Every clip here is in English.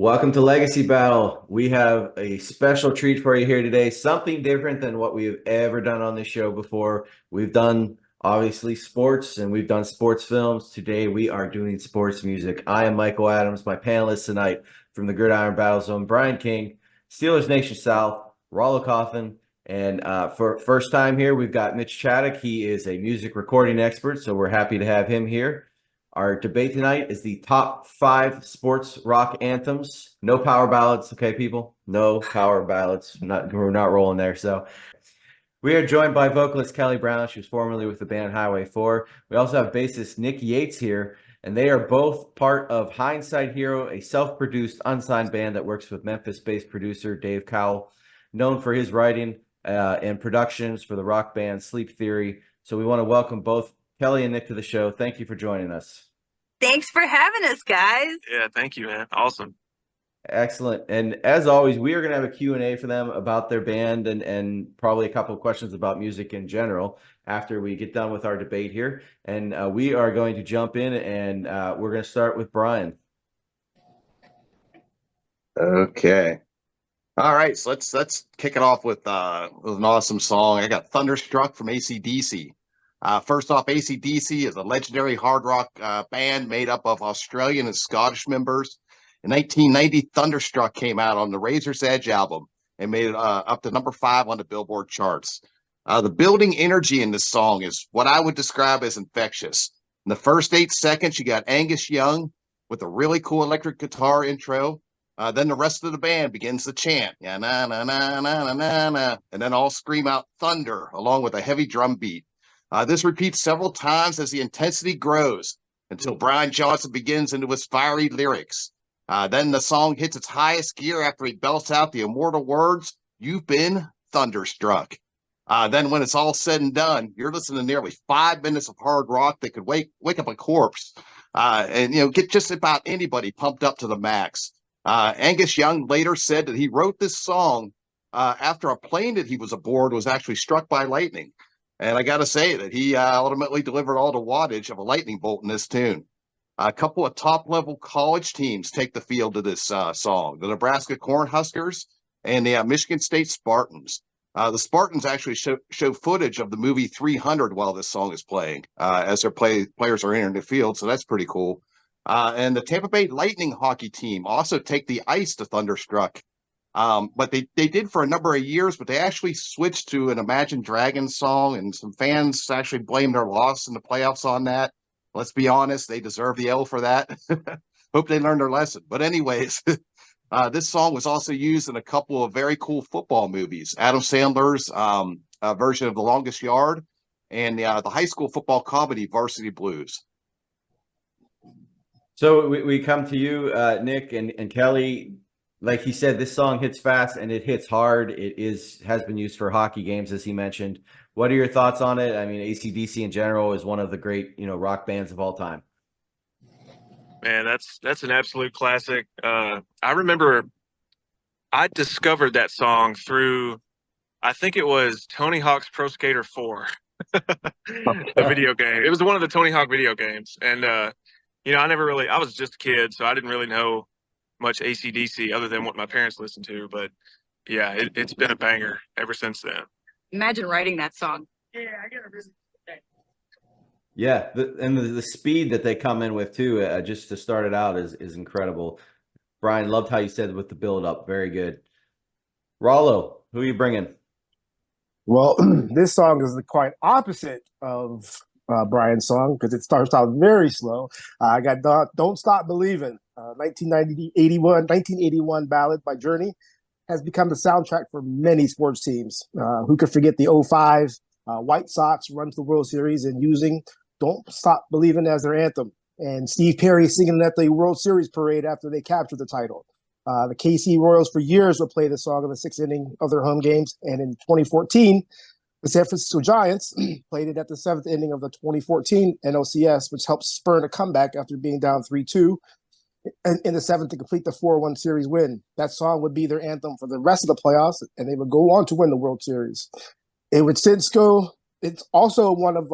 Welcome to Legacy Battle. We have a special treat for you here today, something different than what we've ever done on this show before. We've done, obviously, sports, and we've done sports films. Today, we are doing sports music. I am Michael Adams. My panelists tonight from the Gridiron Battle Zone, Brian King, Steelers Nation South, Rollo Coffin, and for first time here, we've got Mitch Chaddock. He is a music recording expert, so we're happy to have him here. Our debate tonight is the top 5 sports rock anthems. No power ballads, okay, people? No power ballads. We're not rolling there. So we are joined by vocalist Kelly Brown. She was formerly with the band Highway 4. We also have bassist Nick Yates here, and they are both part of Hindsight Hero, a self-produced, unsigned band that works with Memphis-based producer Dave Cowell, known for his writing and productions for the rock band Sleep Theory. So we want to welcome both Kelly and Nick to the show. Thank you for joining us. Thanks for having us, guys. Yeah, thank you, man. Awesome. Excellent. And as always, we are going to have a Q&A for them about their band and probably a couple of questions about music in general after we get done with our debate here. And we are going to jump in and we're going to start with Brian. Okay. All right, so let's kick it off with an awesome song. I got Thunderstruck from ACDC. First off, ACDC is a legendary hard rock band made up of Australian and Scottish members. In 1990, Thunderstruck came out on the Razor's Edge album and made it up to number 5 on the Billboard charts. The building energy in this song is what I would describe as infectious. In the first 8 seconds, you got Angus Young with a really cool electric guitar intro. Then the rest of the band begins to chant, yeah, na, na, na, na, na, na, and then all scream out thunder along with a heavy drum beat. This repeats several times as the intensity grows until Brian Johnson begins into his fiery lyrics. Then the song hits its highest gear after he belts out the immortal words, "You've been thunderstruck." Then when it's all said and done, you're listening to nearly 5 minutes of hard rock that could wake up a corpse and get just about anybody pumped up to the max. Angus Young later said that he wrote this song after a plane that he was aboard was actually struck by lightning. And I got to say that he ultimately delivered all the wattage of a lightning bolt in this tune. A couple of top-level college teams take the field to this song, the Nebraska Cornhuskers and the Michigan State Spartans. The Spartans actually show footage of the movie 300 while this song is playing as their players are entering the field, so that's pretty cool. And the Tampa Bay Lightning hockey team also take the ice to Thunderstruck. But they did for a number of years, but they actually switched to an Imagine Dragons song, and some fans actually blame their loss in the playoffs on that. Let's be honest, they deserve the L for that. Hope they learned their lesson. But anyways, this song was also used in a couple of very cool football movies. Adam Sandler's version of The Longest Yard and the high school football comedy Varsity Blues. So we come to you, Nick and Kelly. Like he said, this song hits fast and it hits hard. It has been used for hockey games, as he mentioned. What are your thoughts on it? I mean, ACDC in general is one of the great, rock bands of all time. Man, that's an absolute classic. I remember I discovered that song through, I think it was Tony Hawk's Pro Skater 4, the video game. It was one of the Tony Hawk video games. And, I was just a kid, so I didn't really know much ACDC other than what my parents listened to. But, yeah, it's been a banger ever since then. Imagine writing that song. Yeah, the speed that they come in with too, just to start it out is incredible. Brian, loved how you said with the build up. Very good. Rollo, who are you bringing? Well, this song is the quite opposite of Brian's song because it starts out very slow. I got "Don't Stop Believin'," 1981 ballad by Journey, has become the soundtrack for many sports teams. Who could forget the 05 White Sox run to the World Series and using "Don't Stop Believin'" as their anthem, and Steve Perry singing at the World Series parade after they captured the title. The KC Royals for years would play the song in the 6th inning of their home games, and in 2014, the San Francisco Giants played it at the 7th inning of the 2014 NLCS, which helped spur a comeback after being down 3-2 in the 7th to complete the 4-1 series win. That song would be their anthem for the rest of the playoffs, and they would go on to win the World Series. It would since go. It's also one of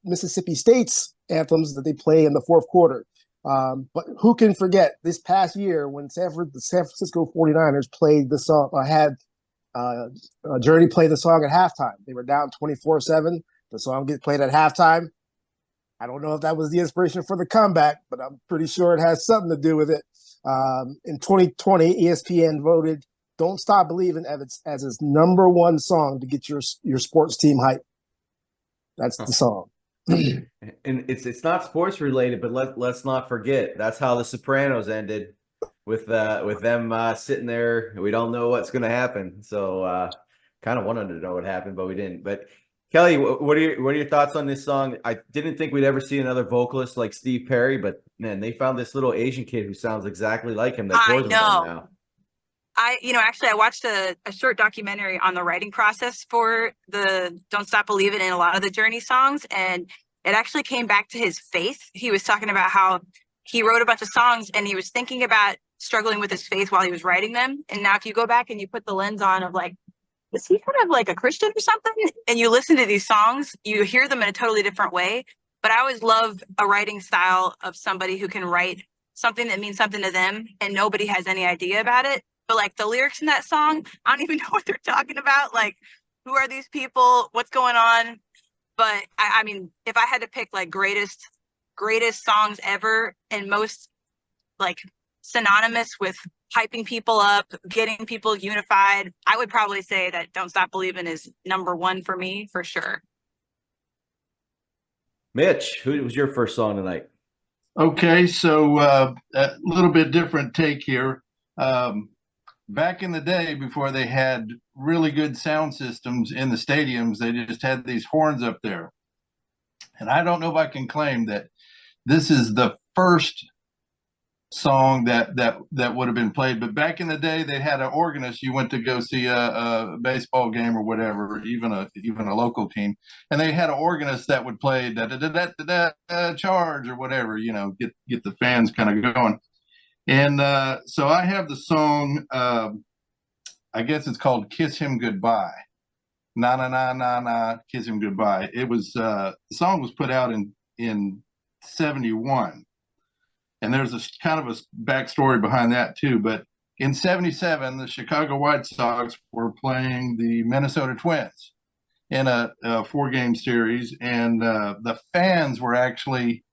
Mississippi State's anthems that they play in the 4th quarter. But who can forget this past year when the San Francisco 49ers played the song, had Journey play the song at halftime. They were down 24-7. The song gets played at halftime. I don't know if that was the inspiration for the comeback, but I'm pretty sure it has something to do with it. In 2020, ESPN voted "Don't Stop Believing" as its #1 song to get your sports team hype. That's the song. And it's not sports related, but let's not forget that's how The Sopranos ended, with them sitting there. We don't know what's going to happen, so kind of wanted to know what happened, but we didn't. But Kelly, what are your thoughts on this song? I didn't think we'd ever see another vocalist like Steve Perry, but man, they found this little Asian kid who sounds exactly like him that tours with them now. Actually, I watched a short documentary on the writing process for the Don't Stop Believin' in a lot of the Journey songs, and it actually came back to his faith. He was talking about how he wrote a bunch of songs and he was thinking about struggling with his faith while he was writing them. And now if you go back and you put the lens on of like, is he kind of like a Christian or something? And you listen to these songs, you hear them in a totally different way. But I always love a writing style of somebody who can write something that means something to them and nobody has any idea about it. But like the lyrics in that song, I don't even know what they're talking about. Like, who are these people? What's going on? But I mean, if I had to pick like greatest songs ever and most like synonymous with hyping people up, getting people unified, I would probably say that Don't Stop Believin' is #1 for me, for sure. Mitch, who was your first song tonight? Okay, so a little bit different take here. Back in the day, before they had really good sound systems in the stadiums, they just had these horns up there. And I don't know if I can claim that this is the first song that would have been played, but back in the day they had an organist. You went to go see a baseball game or whatever, even a local team, and they had an organist that would play da da da da da da charge or whatever, get the fans kind of going. And so I have the song, I guess it's called "Kiss Him Goodbye." Na na na na na, kiss him goodbye. It was the song was put out in 71. And there's a kind of a backstory behind that too. But in 77, the Chicago White Sox were playing the Minnesota Twins in a 4-game series. And the fans were actually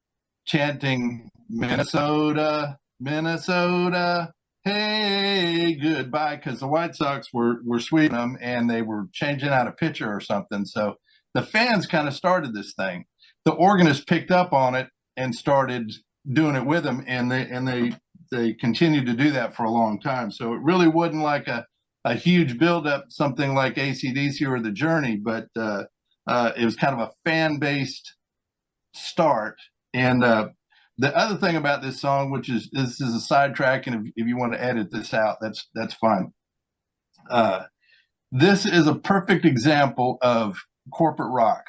chanting, "Minnesota, Minnesota, hey, goodbye," because the White Sox were sweeping them and they were changing out a pitcher or something. So the fans kind of started this thing. The organist picked up on it and started doing it with them, and they continued to do that for a long time. So it really wasn't like a huge buildup, something like ACDC or The Journey, but it was kind of a fan-based start. And the other thing about this song, which is this is a sidetrack, and if you want to edit this out, that's fine. This is a perfect example of corporate rock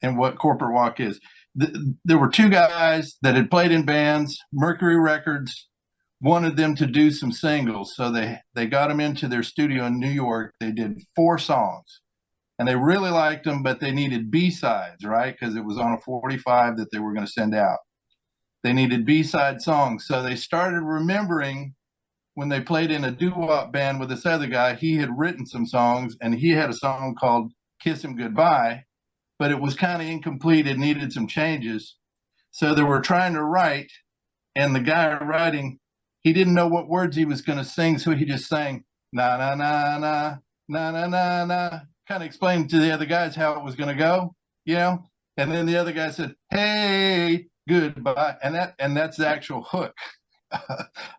and what corporate rock is. There were 2 guys that had played in bands. Mercury Records wanted them to do some singles, so they got them into their studio in New York. They did 4 songs, and they really liked them, but they needed B-sides, right? Because it was on a 45 that they were going to send out. They needed B-side songs, so they started remembering when they played in a doo-wop band with this other guy. He had written some songs, and he had a song called "Kiss Him Goodbye," but it was kind of incomplete. It needed some changes. So they were trying to write, and the guy writing, he didn't know what words he was going to sing, so he just sang, "Na, na, na, na, na, na, na, na," kind of explained to the other guys how it was going to go, And then the other guy said, "Hey, goodbye," and that's the actual hook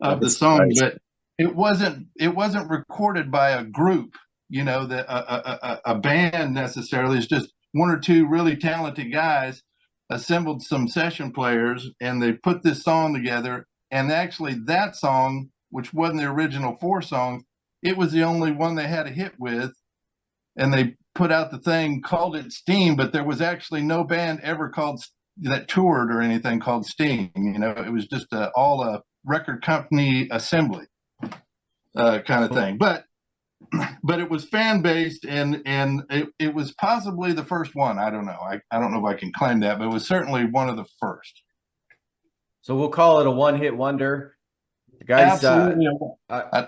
of the song. Nice. But it wasn't recorded by a group, a band necessarily. It's just 1 or 2 really talented guys assembled some session players, and they put this song together. And actually that song, which wasn't the original 4 songs, it was the only one they had a hit with. And they put out the thing, called it Steam, but there was actually no band ever that toured or anything called Steam. It was just all a record company assembly kind of thing. But it was fan-based, and it was possibly the first one. I don't know. I don't know if I can claim that, but it was certainly one of the first. So we'll call it a one-hit wonder. Guys, Absolutely.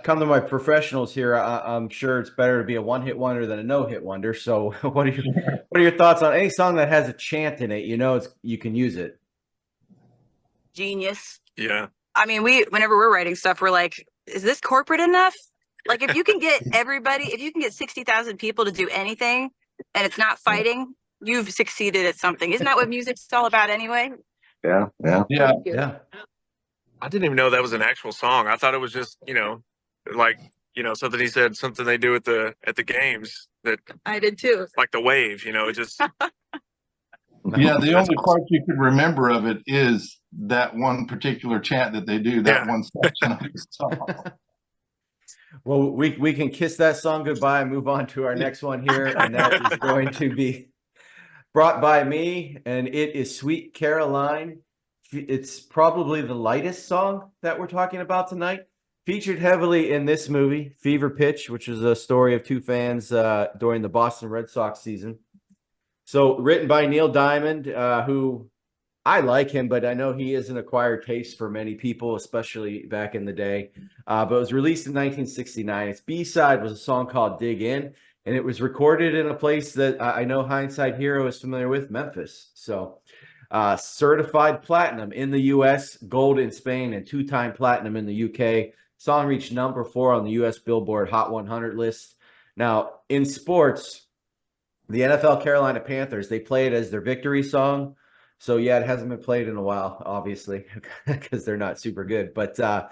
come to my professionals here. I'm sure it's better to be a one-hit wonder than a no-hit wonder. So what are your thoughts on any song that has a chant in it? You can use it. Genius. Yeah. I mean, whenever we're writing stuff, we're like, is this corporate enough? Like, if you can get 60,000 people to do anything and it's not fighting, you've succeeded at something. Isn't that what music's all about anyway? Yeah, yeah. Yeah. I didn't even know that was an actual song. I thought it was just, like, something he said, something they do at the games that I did too. like the wave, it just Yeah, the That's only awesome. part you could remember of it is that one particular chant that they do, that Yeah. one section of the song. Well, we can kiss that song goodbye and move on to our next one here, and that is going to be brought by me, and it is Sweet Caroline. It's probably the lightest song that we're talking about tonight. Featured heavily in this movie, Fever Pitch, which is a story of two fans during the Boston Red Sox season. So written by Neil Diamond, who I like him, but I know he is an acquired taste for many people, especially back in the day. But it was released in 1969. Its B-side was a song called Dig In, and it was recorded in a place that I know Hindsight Hero is familiar with, Memphis. So certified platinum in the U.S., gold in Spain, and two-time platinum in the U.K. Song reached number 4 on the U.S. Billboard Hot 100 list. Now, in sports, the NFL Carolina Panthers, they play it as their victory song. So, yeah, it hasn't been played in a while, obviously, because they're not super good. But the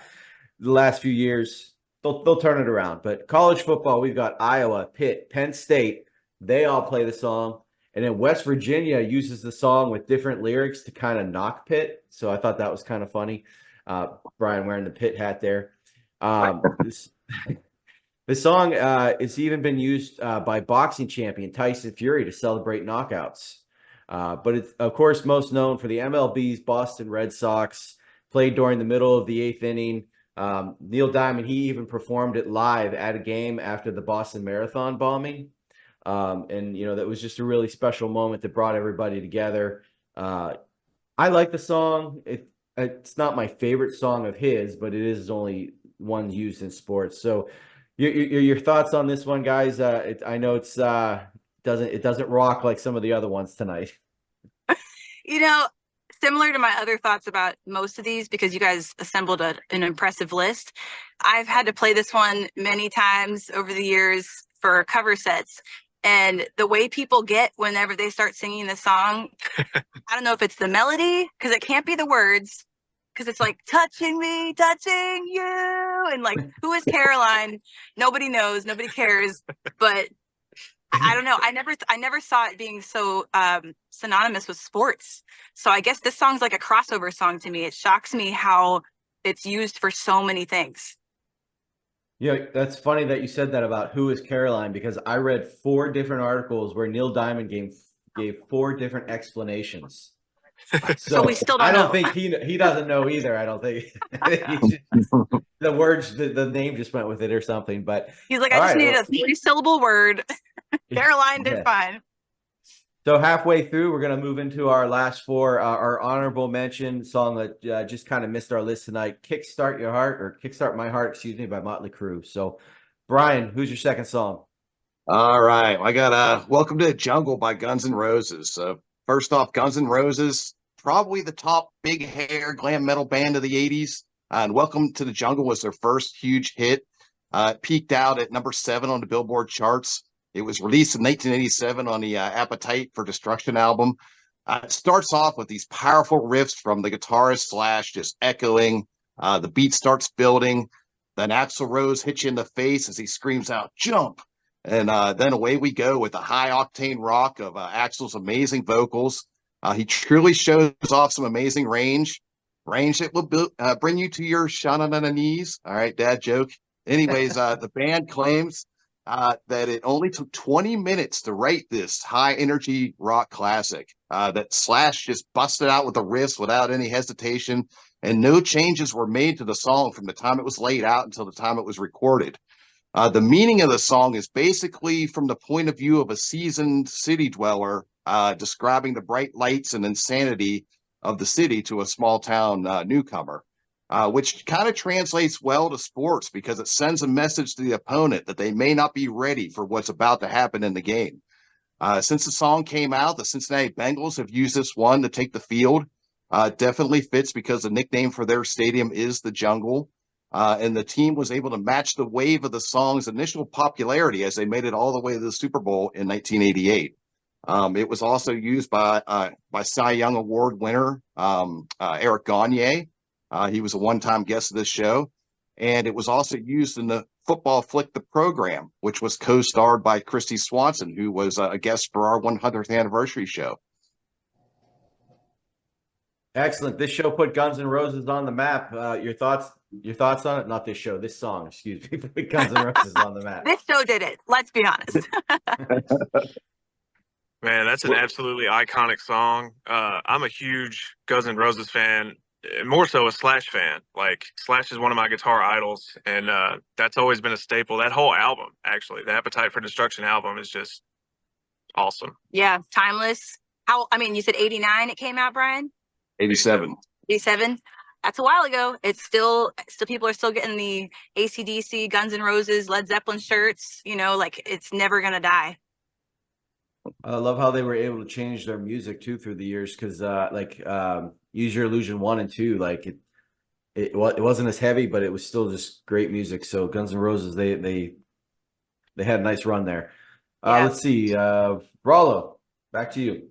last few years, they'll turn it around. But college football, we've got Iowa, Pitt, Penn State. They all play the song. And then West Virginia uses the song with different lyrics to kind of knock Pitt. So I thought that was kind of funny. Brian wearing the Pitt hat there. The song has even been used by boxing champion Tyson Fury to celebrate knockouts. But it's, of course, most known for the MLB's Boston Red Sox, played during the middle of the 8th inning. Neil Diamond, he even performed it live at a game after the Boston Marathon bombing. And, that was just a really special moment that brought everybody together. I like the song. It's not my favorite song of his, but it is only one used in sports. So your thoughts on this one, guys? I know it doesn't rock like some of the other ones tonight. Similar to my other thoughts about most of these, because you guys assembled an impressive list. I've had to play this one many times over the years for cover sets. And the way people get whenever they start singing the song, I don't know if it's the melody, because it can't be the words, because it's like touching me, touching you. And like, who is Caroline? Nobody knows. Nobody cares. But I don't know. I never saw it being so synonymous with sports. So I guess this song's like a crossover song to me. It shocks me how it's used for so many things. Yeah, that's funny that you said that about who is Caroline, because I read 4 different articles where Neil Diamond gave 4 different explanations. So we still don't I don't know. think he doesn't know either. I don't think the words, the name just went with it or something. But he's like, I just needed a 3-syllable word. Caroline did fine. So halfway through, we're going to move into our last 4, our honorable mention song that just kind of missed our list tonight, Kickstart My Heart, excuse me, by Motley Crue. So, Brian, who's your second song? All right. I got Welcome to the Jungle by Guns N' Roses. So first off, Guns N' Roses, probably the top big hair glam metal band of the 80s. And Welcome to the Jungle was their first huge hit. It peaked out at number 7 on the Billboard charts. It was released in 1987 on the Appetite for Destruction album. It starts off with these powerful riffs from the guitarist Slash just echoing. The beat starts building. Then Axl Rose hits you in the face as he screams out, "Jump!" And then away we go with the high-octane rock of Axl's amazing vocals. He truly shows off some amazing range that will bring you to your sha-na-na-na knees. All right, dad joke. Anyways, the band claims that it only took 20 minutes to write this high-energy rock classic, that Slash just busted out with the riffs without any hesitation, and no changes were made to the song from the time it was laid out until the time it was recorded. The meaning of the song is basically from the point of view of a seasoned city dweller, describing the bright lights and insanity of the city to a small town newcomer, which kind of translates well to sports because it sends a message to the opponent that they may not be ready for what's about to happen in the game. Since the song came out, the Cincinnati Bengals have used this one to take the field. Definitely fits because the nickname for their stadium is the Jungle. And the team was able to match the wave of the song's initial popularity as they made it all the way to the Super Bowl in 1988. It was also used by Cy Young Award winner Eric Gagne. He was a one-time guest of this show. And it was also used in the football flick The Program, which was co-starred by Christy Swanson, who was a guest for our 100th anniversary show. Excellent. This show put Guns N' Roses on the map. Your thoughts on it? Not this show, this song, excuse me. Put Guns N' Roses on the map. This show did it. Let's be honest. Man, that's an absolutely iconic song. I'm a huge Guns N' Roses fan, more so a Slash fan. Like, Slash is one of my guitar idols, and that's always been a staple. That whole album, actually, the Appetite for Destruction album is just awesome. Yeah, timeless. You said 89 it came out, Brian? 87. 87. That's a while ago. It's still people are still getting the ACDC, Guns N' Roses, Led Zeppelin shirts. Like, it's never gonna die. I love how they were able to change their music too through the years, because Use Your Illusion 1 and 2, like it wasn't as heavy, but it was still just great music. So Guns N' Roses, they had a nice run there. Yeah. Let's see, Rollo, back to you.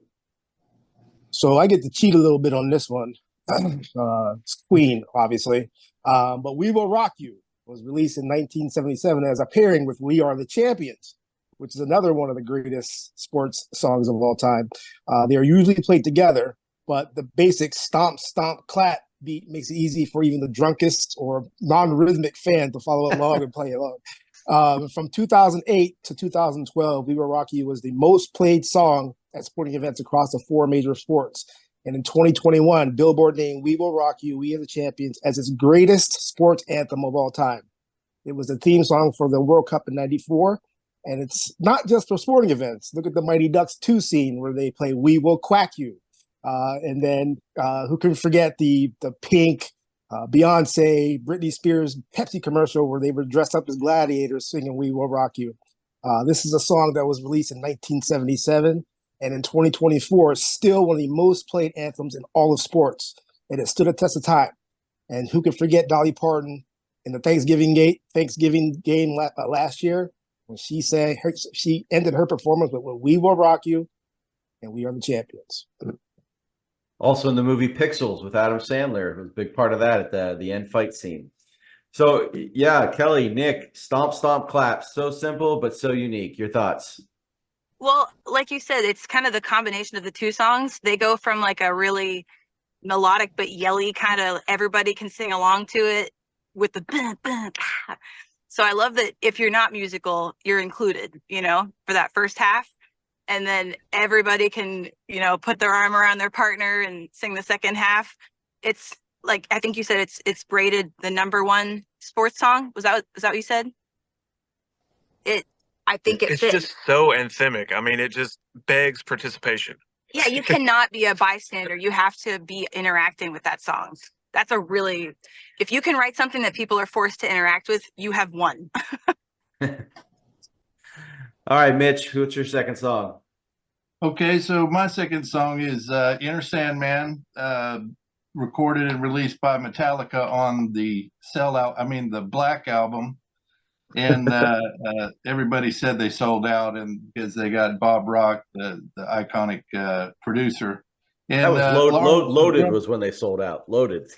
So I get to cheat a little bit on this one. It's Queen, obviously. But We Will Rock You was released in 1977 as a pairing with We Are the Champions, which is another one of the greatest sports songs of all time. They are usually played together, but the basic stomp, stomp, clap beat makes it easy for even the drunkest or non-rhythmic fan to follow along and play along. From 2008 to 2012, We Will Rock You was the most played song at sporting events across the 4 major sports. And in 2021, Billboard named We Will Rock You, We Are the Champions as its greatest sports anthem of all time. It was the theme song for the World Cup in '94. And it's not just for sporting events. Look at the Mighty Ducks 2 scene where they play We Will Quack You. And then who can forget the Pink, Beyonce, Britney Spears Pepsi commercial where they were dressed up as gladiators singing We Will Rock You. This is a song that was released in 1977. And in 2024, it's still one of the most played anthems in all of sports. And it stood a test of time. And who can forget Dolly Parton in the Thanksgiving game last year, when she ended her performance with We Will Rock You and We Are the Champions. Also in the movie Pixels with Adam Sandler, it was a big part of that at the end fight scene. So yeah, Kelly, Nick, stomp, stomp, clap. So simple, but so unique. Your thoughts? Well, like you said, it's kind of the combination of the 2 songs. They go from like a really melodic but yelly kind of, everybody can sing along to it with the bah, bah, bah. So I love that if you're not musical, you're included, for that first half. And then everybody can, put their arm around their partner and sing the second half. It's like, I think you said it's rated the #1 sports song. Was that what you said? I think it's just so anthemic. I mean, it just begs participation. Yeah, you cannot be a bystander. You have to be interacting with that song. That's if you can write something that people are forced to interact with, you have won. All right, Mitch, what's your second song? Okay, so my second song is Sandman, recorded and released by Metallica on the the Black album. And everybody said they sold out, and because they got Bob Rock, the iconic producer. And that was Loaded was when they sold out. Loaded.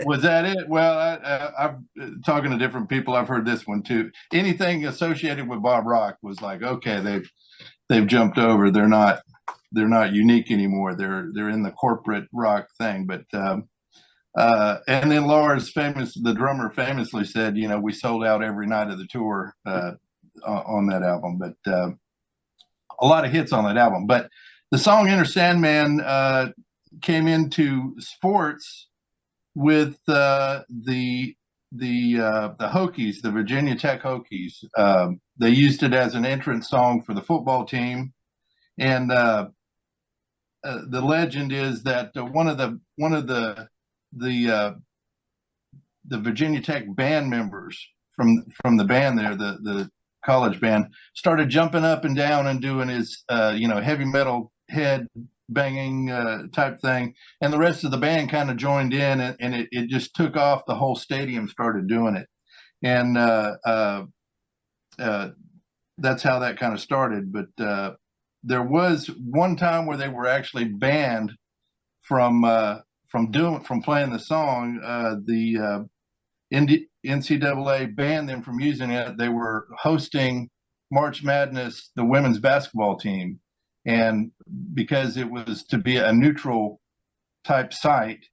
Was that it? Well, I'm talking to different people. I've heard this one too. Anything associated with Bob Rock was like, okay, they've jumped over. They're not unique anymore. They're in the corporate rock thing. But and then Lars, the drummer, famously said, we sold out every night of the tour on that album. But a lot of hits on that album. But the song "Enter Sandman" came into sports with the Hokies, the Virginia Tech Hokies. They used it as an entrance song for the football team, and the legend is that one of the Virginia Tech band members from the band there, the college band, started jumping up and down and doing his heavy metal head banging type thing, and the rest of the band kind of joined in, and it just took off. The whole stadium started doing it, and that's how that kind of started. But there was one time where they were actually banned from playing the song. The NCAA banned them from using it. They were hosting March Madness, the women's basketball team, and because it was to be a neutral type site,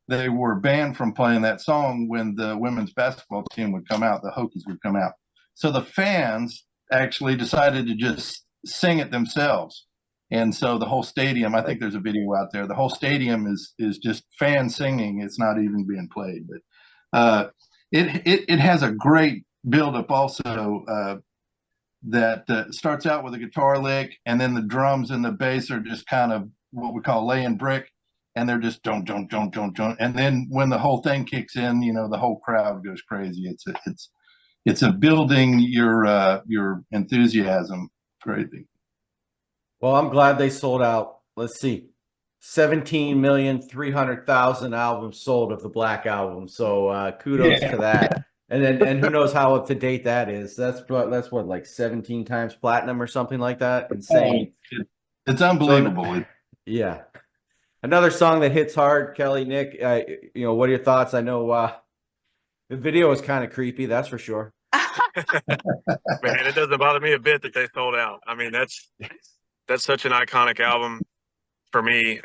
they were banned from playing that song when the women's basketball team would come out, the Hokies would come out. So the fans actually decided to just sing it themselves. And so the whole stadium, I think there's a video out there, the whole stadium is just fans singing. It's not even being played. But it has a great buildup also that starts out with a guitar lick, and then the drums and the bass are just kind of what we call laying brick, and they're just don't. And then when the whole thing kicks in, the whole crowd goes crazy. It's a building your enthusiasm crazy. Well, I'm glad they sold out. Let's see, 17,300,000 albums sold of the Black Album. So kudos to that. And who knows how up to date that is? That's what, like 17 times platinum or something like that. Insane. It's unbelievable. So, yeah. Another song that hits hard, Kelly, Nick. What are your thoughts? I know the video is kind of creepy, that's for sure. Man, it doesn't bother me a bit that they sold out. I mean, that's such an iconic album for me.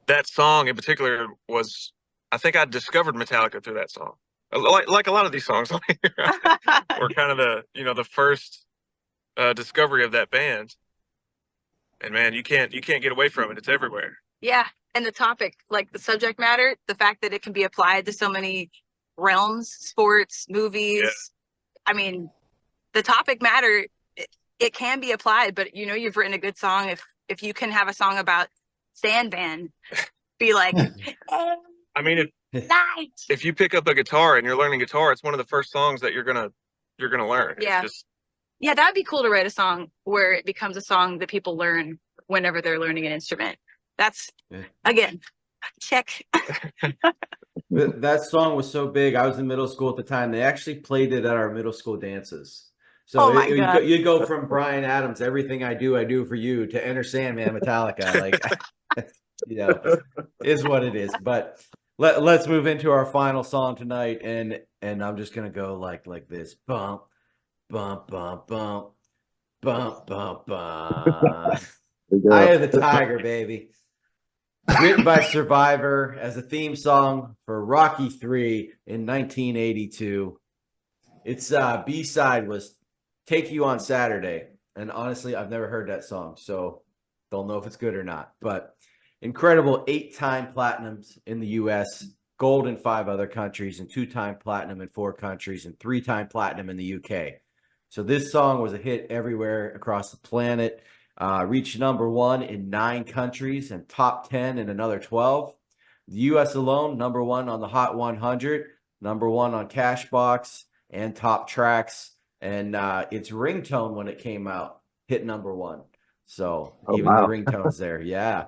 That song in particular was, I think I discovered Metallica through that song. Like a lot of these songs on here were kind of the first discovery of that band. And man, you can't get away from it. It's everywhere. Yeah. And the topic, like the subject matter, the fact that it can be applied to so many realms, sports, movies. Yeah. I mean, the topic matter, it can be applied, but you've written a good song. If you can have a song about Sandman, be like, I mean, night. If you pick up a guitar and you're learning guitar, it's one of the first songs that you're gonna learn. Yeah. Yeah, that'd be cool to write a song where it becomes a song that people learn whenever they're learning an instrument. That's, again, check. That song was so big. I was in middle school at the time. They actually played it at our middle school dances. So you go from Bryan Adams, Everything I Do for You, to Enter Sandman, Metallica. Like, is what it is. But let's move into our final song tonight, and I'm just gonna go like this: bump, bump, bump, bump, bump, bump, bump. Eye of the Tiger, baby. Written by Survivor as a theme song for Rocky III in 1982. Its B-side was Take You on Saturday. And honestly, I've never heard that song, so don't know if it's good or not. But incredible 8-time platinums in the U.S., gold in 5 other countries, and 2-time platinum in 4 countries, and 3-time platinum in the U.K. So this song was a hit everywhere across the planet. Reached number 1 in 9 countries and top 10 in another 12. The U.S. alone, number 1 on the Hot 100, number 1 on Cashbox and Top Tracks. And its ringtone, when it came out, hit number 1. So the ringtone's there. Yeah.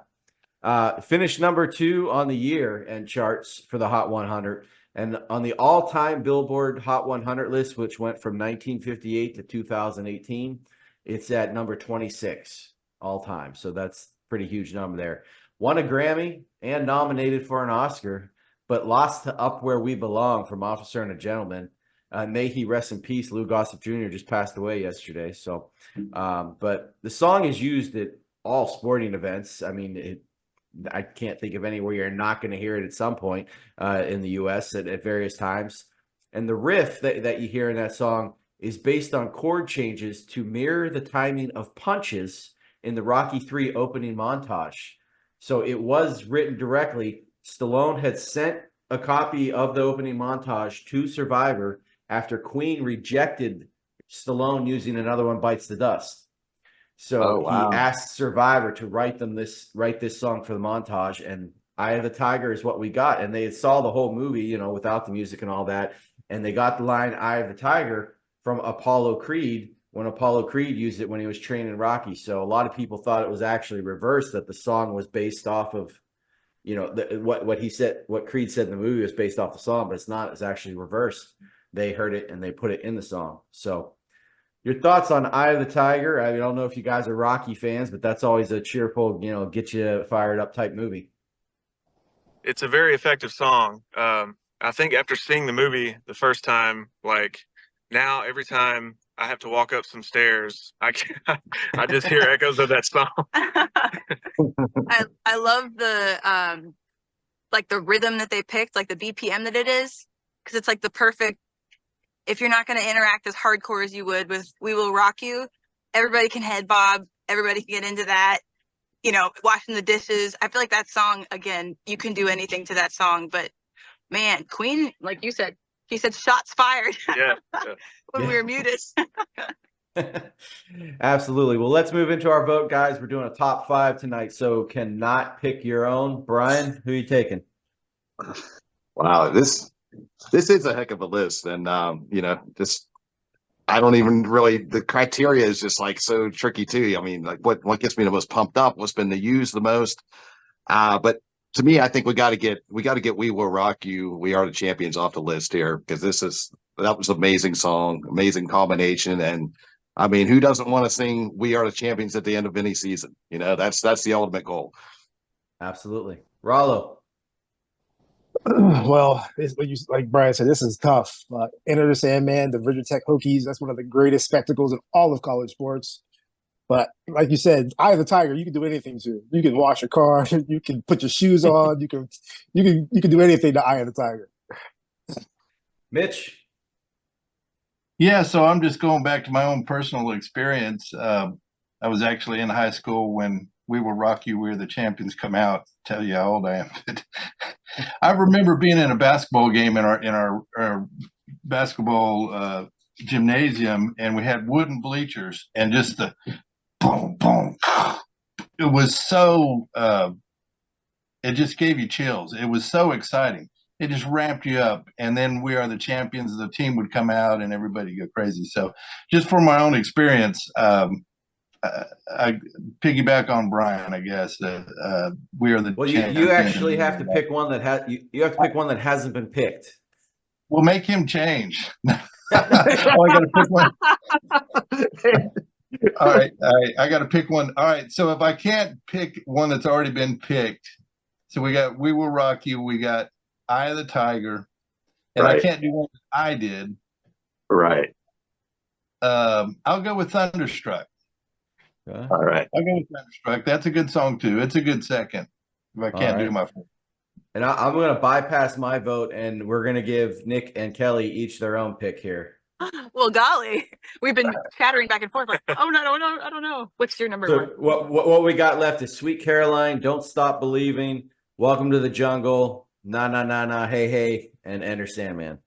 Finished number 2 on the year and charts for the Hot 100. And on the all-time Billboard Hot 100 list, which went from 1958 to 2018, it's at number 26 all time. So that's a pretty huge number there. Won a Grammy and nominated for an Oscar, but lost to Up Where We Belong from Officer and a Gentleman. May he rest in peace. Lou Gossett Jr. just passed away yesterday. So, but the song is used at all sporting events. I mean, I can't think of anywhere you're not going to hear it at some point in the U.S. at various times. And the riff that you hear in that song is based on chord changes to mirror the timing of punches in the Rocky III opening montage. So it was written directly. Stallone had sent a copy of the opening montage to Survivor after Queen rejected Stallone using Another One Bites the Dust. So Oh, wow. he asked Survivor to write this song for the montage, and Eye of the Tiger is what we got. And they saw the whole movie, you know, without the music and all that. And they got the line Eye of the Tiger from Apollo Creed when Apollo Creed used it when he was training Rocky. So a lot of people thought it was actually reversed, that the song was based off of, you know, what he said, what Creed said in the movie was based off the song, but it's not. It's actually reversed. They heard it and they put it in the song. So your thoughts on Eye of the Tiger? I don't know if you guys are Rocky fans, but that's always a cheerful, you know, get you fired up type movie. It's a very effective song. I think after seeing the movie the first time, like now every time I have to walk up some stairs, I just hear echoes of that song. I love the like the rhythm that they picked, like the BPM that it is, because it's like the perfect. If you're not going to interact as hardcore as you would with "We Will Rock You," everybody can head bob. Everybody can get into that. You know, washing the dishes. I feel like that song, again, you can do anything to that song. But man, Queen, like you said, he said shots fired Yeah. when we were muted. Absolutely. Well, let's move into our vote, guys. We're doing a top 5 tonight, so cannot pick your own. Brian, who are you taking? Wow, this is a heck of a list, and you know, just I don't even really, the criteria is just like so tricky too. I mean, like what gets me the most pumped up, what's been used the most. But to me, I think we got to get "We Will Rock You, We Are the Champions" off the list here, because that was an amazing song, amazing combination, and I mean, who doesn't want to sing "We Are the Champions" at the end of any season? You know, that's the ultimate goal. Absolutely. Rollo. Well, like Brian said, this is tough. Enter the Sandman, the Virginia Tech Hokies. That's one of the greatest spectacles in all of college sports. But like you said, Eye of the Tiger, you can do anything to. You can wash your car, you can put your shoes on, you can do anything to Eye of the Tiger. Mitch. Yeah, so I'm just going back to my own personal experience. I was actually in high school when "We Will Rock You, We're the Champions" come out. Tell you how old I am. I remember being in a basketball game in our basketball gymnasium, and we had wooden bleachers, and just the boom, boom. It was so. It just gave you chills. It was so exciting. It just ramped you up, and then "We Are the Champions." The team would come out, and everybody go crazy. So, just from my own experience, I piggyback on Brian. I guess "We Are the Well, Champions." you actually have to pick one that you have to pick one that hasn't been picked. We'll make him change. Oh, I got to pick one. All right. I got to pick one. All right. So if I can't pick one that's already been picked, so we got "We Will Rock You," we got "Eye of the Tiger," and Right. I can't do one that I did. Right. I'll go with "Thunderstruck." All right. I'll go with "Thunderstruck." That's a good song too. It's a good second. If I can't do my first. And I'm going to bypass my vote, and we're going to give Nick and Kelly each their own pick here. Well, golly, we've been chattering back and forth like, oh no, I don't know. What's your number So one? what we got left is "Sweet Caroline," "Don't Stop Believing," "Welcome to the Jungle," "Na Na Na Na Hey Hey," and "Enter Sandman."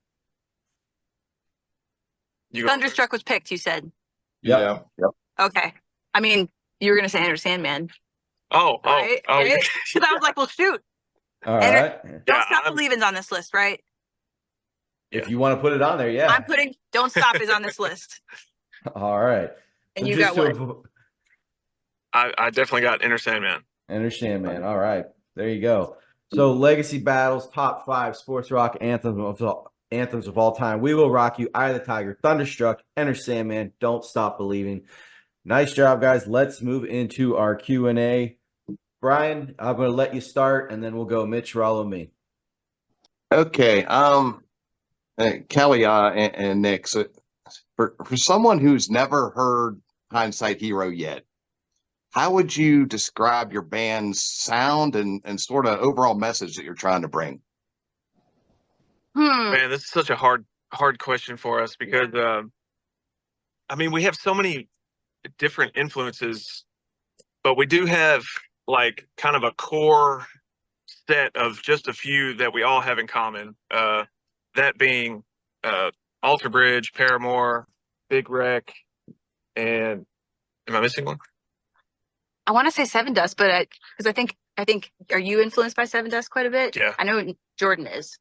Thunderstruck was picked, you said. Yeah. Yep. Okay. I mean, you were going to say Enter Sandman. Oh. Right? Because I was like, well, shoot. All right. Don't Stop Believing's on this list, right? If you want to put it on there, yeah. I'm putting Don't Stop is on this list. All right. And you got what? I definitely got Enter Sandman. Enter Sandman. All right. There you go. So Legacy Battles, top 5 sports rock anthems of all time. "We Will Rock You," "Eye of the Tiger," "Thunderstruck," "Enter Sandman," "Don't Stop Believing." Nice job, guys. Let's move into our Q&A. Brian, I'm going to let you start, and then we'll go Mitch, Rollo, me. Okay. Kelly and Nick. So for someone who's never heard Hindsight Hero yet, how would you describe your band's sound and sort of overall message that you're trying to bring? Man, this is such a hard question for us because I mean, we have so many different influences, but we do have like kind of a core set of just a few that we all have in common. That being Alter Bridge, Paramore, Big Wreck, and am I missing one? I want to say Seven Dust, but because I think are you influenced by Seven Dust quite a bit? Yeah. I know Jordan is.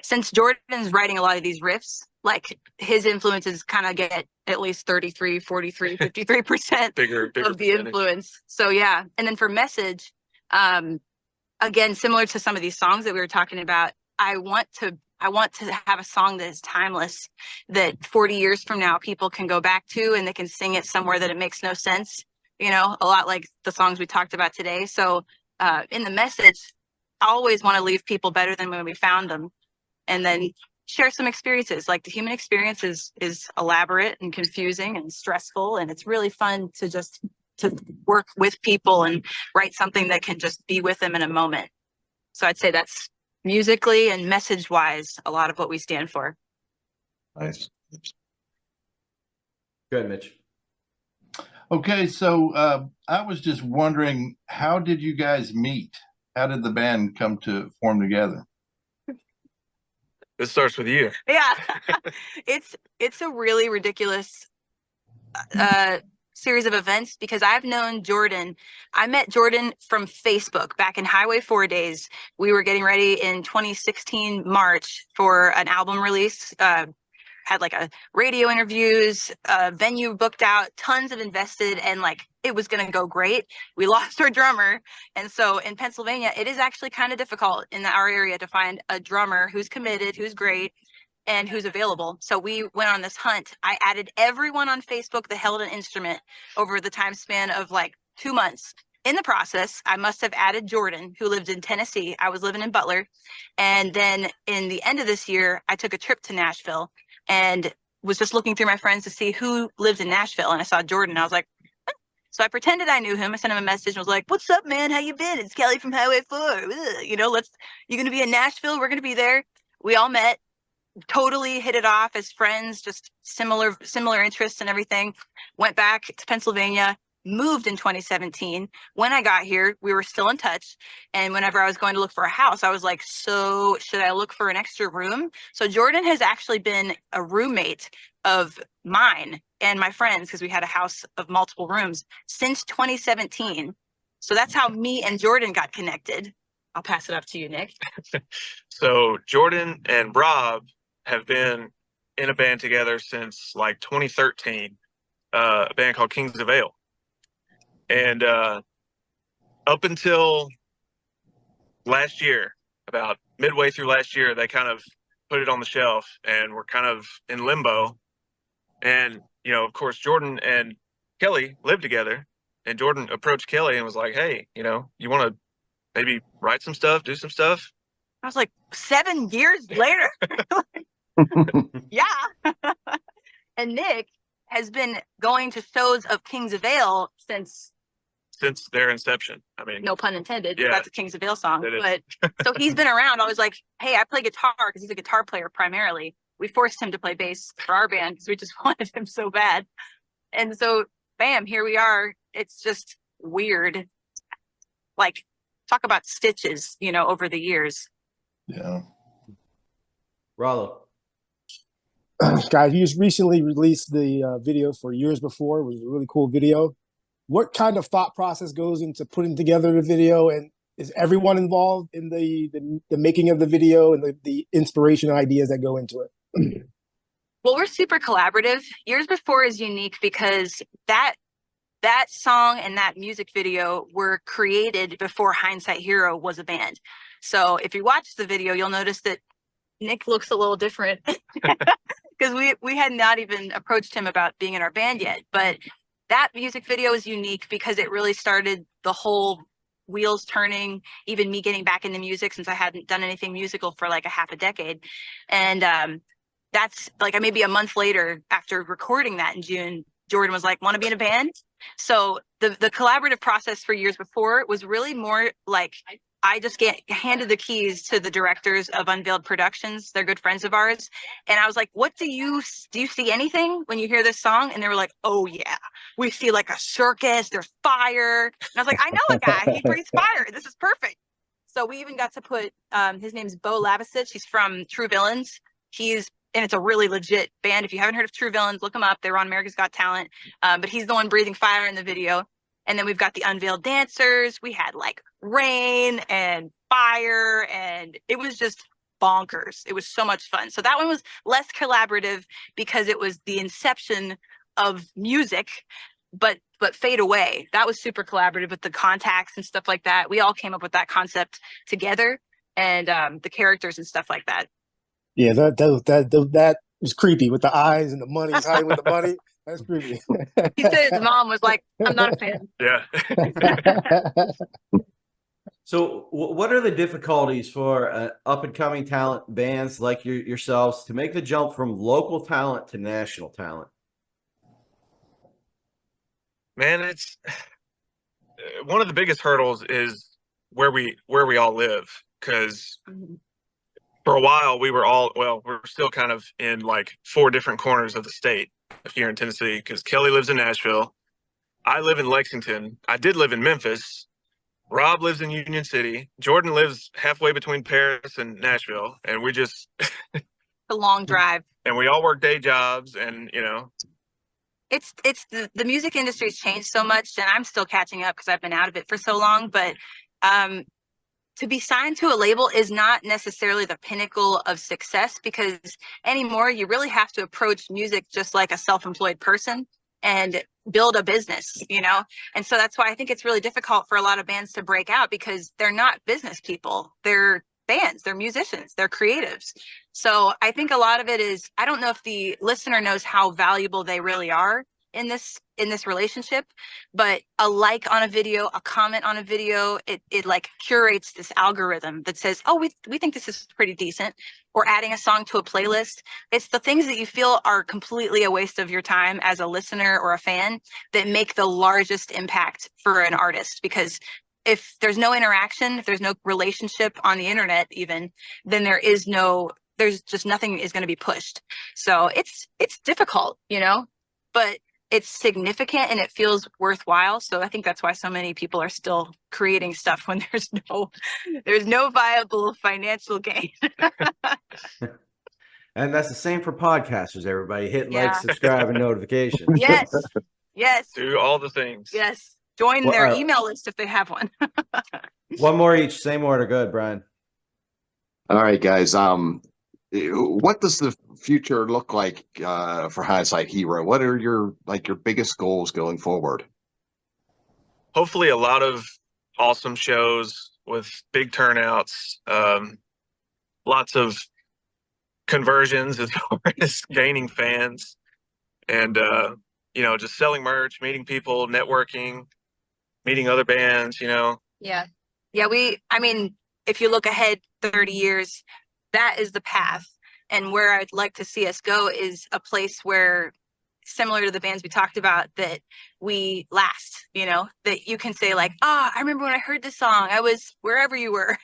Since Jordan's writing a lot of these riffs, like his influences kind of get at least 33, 43, 53% bigger of the percentage. influence. So yeah. And then for Message, again, similar to some of these songs that we were talking about, I want to have a song that is timeless, that 40 years from now people can go back to and they can sing it somewhere that it makes no sense, you know, a lot like the songs we talked about today. So in the Message, I always want to leave people better than when we found them, and then share some experiences. Like the human experience is elaborate and confusing and stressful, and it's really fun to just to work with people and write something that can just be with them in a moment. So I'd say that's musically and message wise a lot of what we stand for. Nice. Go ahead, Mitch. Okay, so I was just wondering, how did you guys meet? How did the band come to form together? It starts with you. Yeah. it's a really ridiculous series of events, because I've known Jordan. I met Jordan from Facebook back in Highway 4 days. We were getting ready in 2016 March for an album release. Had like a radio interviews, venue booked out, tons of invested, and like it was going to go great. We lost our drummer. And so in Pennsylvania, it is actually kind of difficult in our area to find a drummer who's committed, who's great, and who's available. So we went on this hunt. I added everyone on Facebook that held an instrument over the time span of like 2 months. In the process, I must have added Jordan, who lived in Tennessee. I was living in Butler. And then in the end of this year, I took a trip to Nashville and was just looking through my friends to see who lived in Nashville. And I saw Jordan. I was like, huh. So I pretended I knew him. I sent him a message and was like, what's up, man? How you been? It's Kelly from Highway 4. Ugh. You know, you're going to be in Nashville. We're going to be there. We all met, totally hit it off as friends, just similar interests and everything. Went back to Pennsylvania, moved in 2017. When I got here, we were still in touch. And whenever I was going to look for a house, I was like, so should I look for an extra room? So Jordan has actually been a roommate of mine and my friends, because we had a house of multiple rooms, since 2017. So that's how me and Jordan got connected. I'll pass it up to you, Nick. So Jordan and Rob have been in a band together since like 2013, a band called Kings of Ale. And up until last year, about midway through last year, they kind of put it on the shelf and were kind of in limbo. And, you know, of course, Jordan and Kelly lived together, and Jordan approached Kelly and was like, hey, you know, you want to maybe write some stuff, do some stuff? I was like, 7 years later. Yeah. And Nick has been going to shows of Kings of Ale since their inception. I mean, no pun intended. Yeah. That's a Kings of Ale song. But so he's been around. I was like, hey, I play guitar, because he's a guitar player primarily. We forced him to play bass for our band because we just wanted him so bad. And so, bam, here we are. It's just weird. Like, talk about stitches, you know, over the years. Yeah. Rollo. Guys, you just recently released the video for Years Before. It was a really cool video. What kind of thought process goes into putting together the video, and is everyone involved in the making of the video and the inspiration and ideas that go into it? Well, we're super collaborative. Years Before is unique because that song and that music video were created before Hindsight Hero was a band. So if you watch the video, you'll notice that Nick looks a little different because we had not even approached him about being in our band yet. But that music video is unique because it really started the whole wheels turning, even me getting back into music, since I hadn't done anything musical for like a half a decade. And that's like maybe a month later, after recording that in June, Jordan was like, want to be in a band? So the collaborative process for Years Before was really more like, I just handed the keys to the directors of Unveiled Productions. They're good friends of ours. And I was like, do you see anything when you hear this song? And they were like, oh yeah, we see like a circus, there's fire. And I was like, I know a guy, he breathes fire. This is perfect. So we even got to put, his name's Bo Lavasich. He's from True Villains. And it's a really legit band. If you haven't heard of True Villains, look them up. They were on America's Got Talent. But he's the one breathing fire in the video. And then we've got the unveiled dancers. We had like rain and fire, and it was just bonkers. It was so much fun. So that one was less collaborative because it was the inception of music, but Fade Away, that was super collaborative with the contacts and stuff like that. We all came up with that concept together, and the characters and stuff like that. Yeah, that was creepy with the eyes and the money, hiding with the money. That's creepy. He said his mom was like, I'm not a fan. Yeah. So, what are the difficulties for up and coming talent bands like yourselves to make the jump from local talent to national talent? Man, it's one of the biggest hurdles is where we all live, because for a while we're still kind of in like 4 different corners of the state here in Tennessee, because Kelly lives in Nashville, I live in Lexington, I did live in Memphis, Rob lives in Union City, Jordan lives halfway between Paris and Nashville, and we just A long drive. and we all work day jobs, and It's the music industry's changed so much, and I'm still catching up because I've been out of it for so long. But to be signed to a label is not necessarily the pinnacle of success, because anymore you really have to approach music just like a self-employed person and build a business, And so that's why I think it's really difficult for a lot of bands to break out, because they're not business people. They're bands, they're musicians, they're creatives. So I think a lot of it is, I don't know if the listener knows how valuable they really are in this relationship, but a like on a video, a comment on a video, it like curates this algorithm that says, oh, we think this is pretty decent, or adding a song to a playlist. It's the things that you feel are completely a waste of your time as a listener or a fan that make the largest impact for an artist. Because if there's no interaction, if there's no relationship on the internet even, then there's just nothing is going to be pushed. So it's difficult, but it's significant and it feels worthwhile. So I think that's why so many people are still creating stuff when there's no viable financial gain. And that's the same for podcasters, everybody. Hit like, subscribe, and notifications. Yes. do all the things. Yes. Join their email list if they have one. One more each, same order. Go ahead, Brian. All right, guys. What does the future look like for Hindsight Hero? What are your biggest goals going forward? Hopefully a lot of awesome shows with big turnouts, lots of conversions as far as gaining fans, and just selling merch, meeting people, networking, meeting other bands. Yeah. If you look ahead 30 years, that is the path. And where I'd like to see us go is a place where, similar to the bands we talked about, that we last, that you can say like, I remember when I heard this song, I was wherever you were.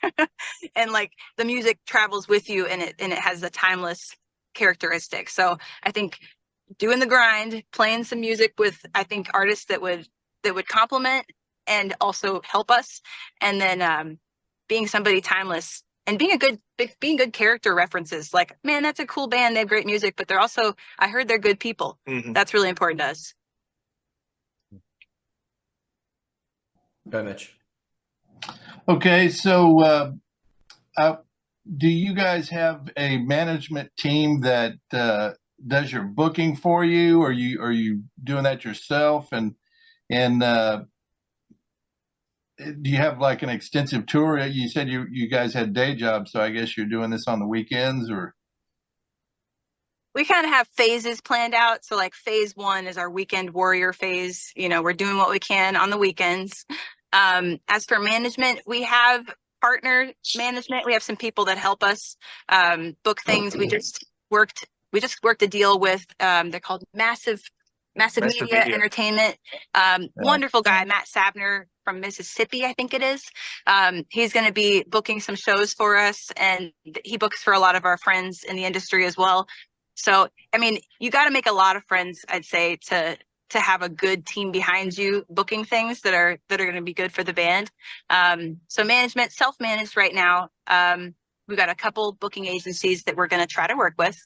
And like the music travels with you, and it has a timeless characteristic. So I think doing the grind, playing some music with, I think, artists that would complement and also help us. And then being somebody timeless and being good character references. Like, man, that's a cool band. They have great music, but I heard they're good people. Mm-hmm. That's really important to us. Go, Mitch. Okay, so do you guys have a management team that does your booking for you? Or are you doing that yourself? And do you have like an extensive tour? You said you guys had day jobs, so I guess you're doing this on the weekends, or? We kind of have phases planned out. So like phase 1 is our weekend warrior phase. We're doing what we can on the weekends. As for management, we have partner management. We have some people that help us book things. We just worked a deal with, they're called Massive Media Entertainment. Wonderful guy, Matt Sabner from Mississippi, I think it is. He's going to be booking some shows for us, and he books for a lot of our friends in the industry as well. So, you got to make a lot of friends, I'd say, to have a good team behind you booking things that are going to be good for the band. So management, self-managed right now. We've got a couple booking agencies that we're going to try to work with.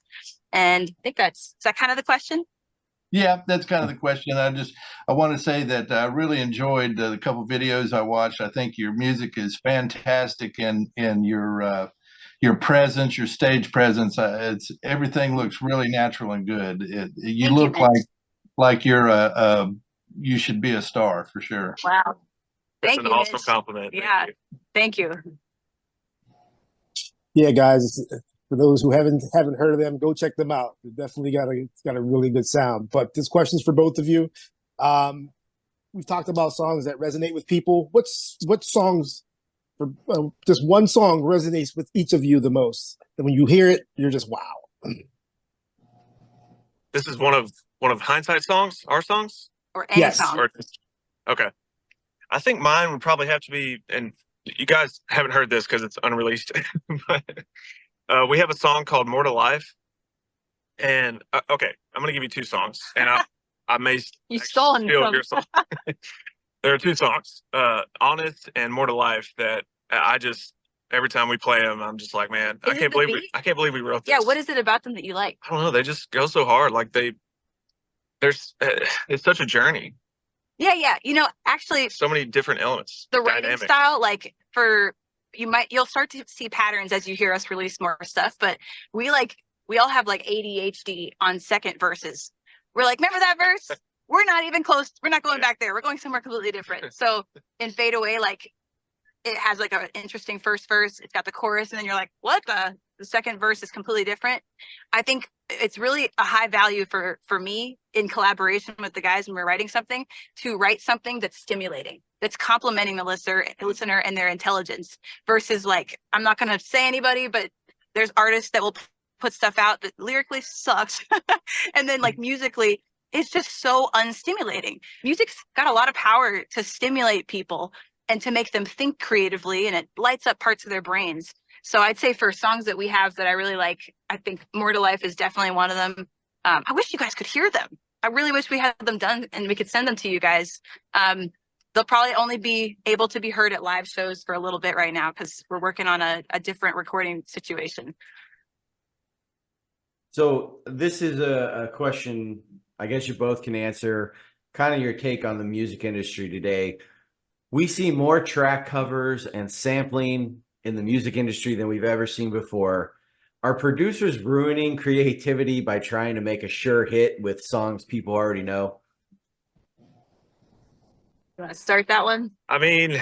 And I think is that kind of the question? Yeah, that's kind of the question. I want to say that I really enjoyed the couple videos I watched. I think your music is fantastic, and your presence, your stage presence. It's everything looks really natural and good. You Thank you, look Mitch. like you should be a star for sure. Wow. That's Thank an you, awesome Mitch. compliment. Thank Yeah. you. Thank you. Yeah, guys, for those who haven't heard of them, go check them out. They definitely got a really good sound. But this question's for both of you. We've talked about songs that resonate with people. What songs, for just one song, resonates with each of you the most? And when you hear it, you're just wow. This is one of Hindsight songs, our songs? Or any Yes. song. Okay. I think mine would probably have to be, and you guys haven't heard this because it's unreleased, but we have a song called More to Life. And okay, I'm going to give you two songs. And I may You stolen steal from your song. There are two songs, Honest and More to Life, that I just, every time we play them, I'm just like, man, I Is it can't the believe beat? I can't believe we wrote this. Yeah, what is it about them that you like? I don't know. They just go so hard. Like there's it's such a journey. Yeah. You know, actually, So many different elements. the writing dynamic. style, like you'll start to see patterns as you hear us release more stuff, but we all have like ADHD on second verses. We're like, remember that verse? We're not even close. We're not going back there. We're going somewhere completely different. So in Fade Away, like it has like an interesting first verse. It's got the chorus, and then you're like, what the second verse is completely different. I think it's really a high value for me in collaboration with the guys when we're writing something to write something that's stimulating, that's complimenting the listener and their intelligence versus like, I'm not going to say anybody, but there's artists that will put stuff out that lyrically sucks. And then like musically, it's just so unstimulating. Music's got a lot of power to stimulate people and to make them think creatively, and it lights up parts of their brains. So I'd say for songs that we have that I really like, I think More to Life is definitely one of them. I wish you guys could hear them. I really wish we had them done and we could send them to you guys. They'll probably only be able to be heard at live shows for a little bit right now because we're working on a different recording situation. So this is a question I guess you both can answer, kind of your take on the music industry today. We see more track covers and sampling in the music industry than we've ever seen before. Are producers ruining creativity by trying to make a sure hit with songs people already know? You want to start that one? I mean,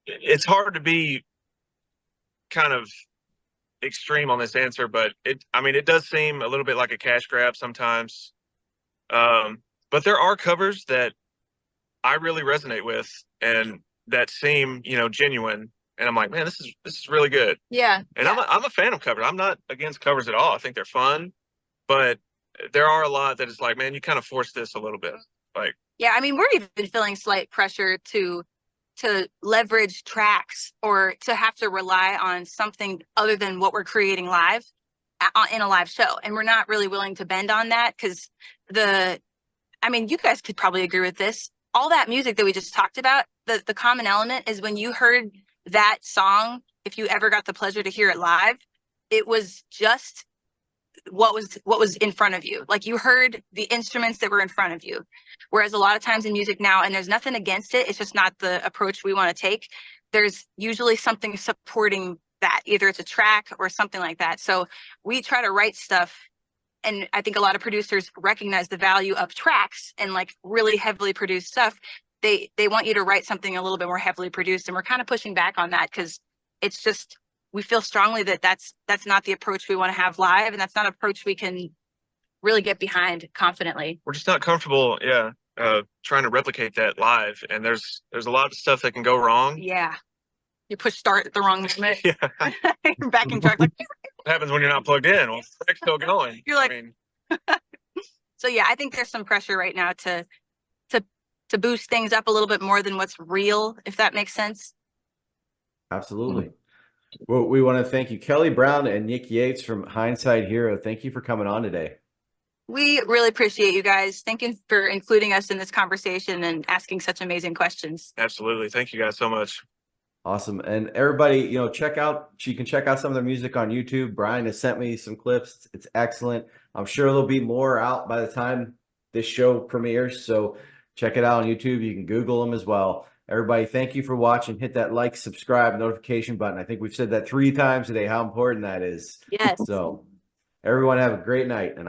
it's hard to be kind of extreme on this answer, but it does seem a little bit like a cash grab sometimes. But there are covers that I really resonate with and that seem, genuine. And I'm like, man, this is really good. Yeah. And I'm a fan of covers. I'm not against covers at all. I think they're fun, but there are a lot that is like, man, you kind of force this a little bit. Like, yeah, I mean, we're even feeling slight pressure to leverage tracks or to have to rely on something other than what we're creating live in a live show. And we're not really willing to bend on that because you guys could probably agree with this. All that music that we just talked about, the common element is when you heard that song, if you ever got the pleasure to hear it live, it was just what was in front of you. Like you heard the instruments that were in front of you. Whereas a lot of times in music now, and there's nothing against it, it's just not the approach we want to take. There's usually something supporting that. Either it's a track or something like that. So we try to write stuff. And I think a lot of producers recognize the value of tracks and like really heavily produced stuff. They want you to write something a little bit more heavily produced. And we're kind of pushing back on that because it's just, we feel strongly that that's not the approach we want to have live. And that's not an approach we can really get behind confidently. we're just not comfortable, trying to replicate that live. And there's a lot of stuff that can go wrong. Yeah. You push start at the wrong moment. Yeah. Your backing track, like, What happens when you're not plugged in? Well, the track's still going. You're like, so yeah, I think there's some pressure right now to boost things up a little bit more than what's real, if that makes sense. Absolutely. Well, we want to thank you, Kelly Brown and Nick Yates from Hindsight Hero. Thank you for coming on today. We really appreciate you guys. Thank you for including us in this conversation and asking such amazing questions. Absolutely. Thank you guys so much. Awesome. And everybody, you can check out some of their music on YouTube. Brian has sent me some clips. It's excellent. I'm sure there'll be more out by the time this show premieres. So check it out on YouTube. You can Google them as well. Everybody, thank you for watching. Hit that like, subscribe, notification button. I think we've said that 3 times today, how important that is. Yes. So everyone have a great night. And